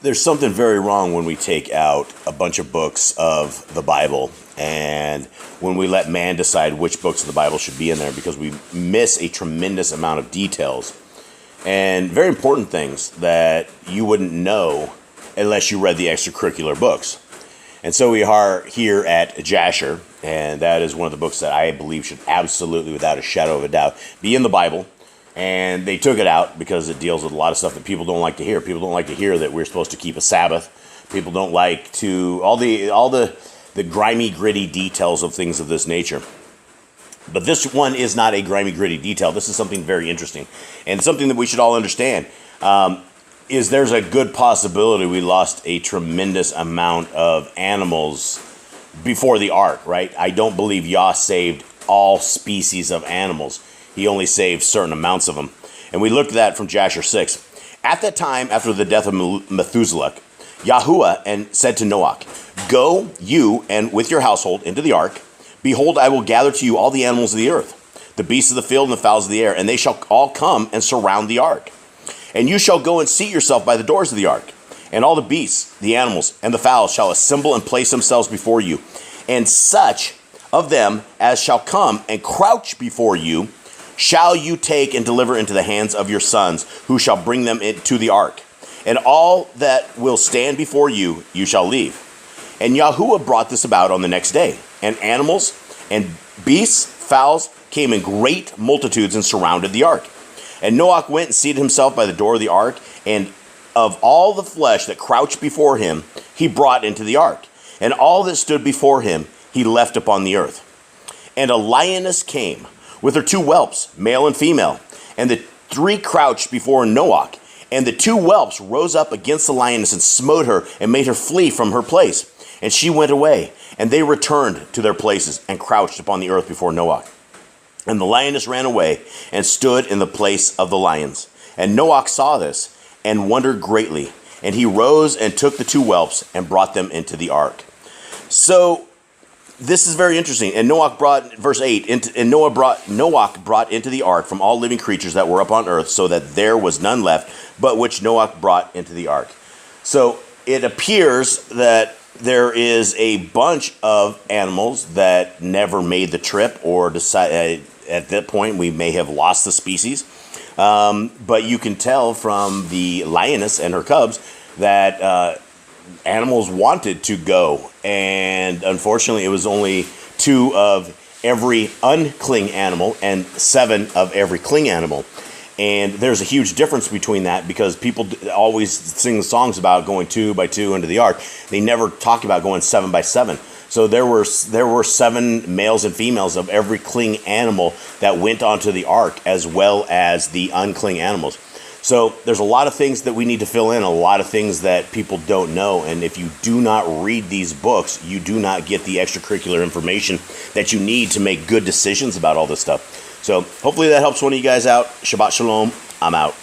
There's something very wrong when we take out a bunch of books of the Bible and when we let man decide which books of the Bible should be in there, because we miss a tremendous amount of details and very important things that you wouldn't know unless you read the extracurricular books. And so we are here at Jasher, and that is one of the books that I believe should absolutely, without a shadow of a doubt, be in the Bible. And they took it out because it deals with a lot of stuff that people don't like to hear. People don't like to hear that we're supposed to keep a Sabbath. People don't like to all the grimy, gritty details of things of this nature. But this one is not a grimy, gritty detail. This is something very interesting and something that we should all understand. Is there's a good possibility we lost a tremendous amount of animals before the ark, right? I don't believe Yah saved all species of animals. He only saved certain amounts of them. And we looked at that from Jasher 6. At that time, after the death of Methuselah, Yahuwah and said to Noah, "Go, you and with your household, into the ark. Behold, I will gather to you all the animals of the earth, the beasts of the field and the fowls of the air, and they shall all come and surround the ark. And you shall go and seat yourself by the doors of the ark. And all the beasts, the animals, and the fowls shall assemble and place themselves before you. And such of them as shall come and crouch before you shall you take and deliver into the hands of your sons, who shall bring them into the ark. And all that will stand before you, you shall leave." And Yahuwah brought this about on the next day. And animals and beasts, fowls, came in great multitudes and surrounded the ark. And Noah went and seated himself by the door of the ark, and of all the flesh that crouched before him, he brought into the ark. And all that stood before him, he left upon the earth. And a lioness came with her two whelps, male and female, and the three crouched before Noah. And the two whelps rose up against the lioness and smote her and made her flee from her place. And she went away, and they returned to their places and crouched upon the earth before Noah. And the lioness ran away and stood in the place of the lions. And Noah saw this and wondered greatly. And he rose and took the two whelps and brought them into the ark. So this is very interesting. And Noah brought, verse 8, Noah brought into the ark from all living creatures that were upon earth, so that there was none left, but which Noah brought into the ark. So it appears that there is a bunch of animals that never made the trip, or decided at that point we may have lost the species. But you can tell from the lioness and her cubs that animals wanted to go, and unfortunately it was only 2 of every uncling animal and 7 of every cling animal. And there's a huge difference between that, because people always sing songs about going 2 by 2 into the ark. They never talk about going 7 by 7. So there were 7 males and females of every cling animal that went onto the ark, as well as the uncling animals. So there's a lot of things that we need to fill in, a lot of things that people don't know. And if you do not read these books, you do not get the extracurricular information that you need to make good decisions about all this stuff. So hopefully that helps one of you guys out. Shabbat Shalom. I'm out.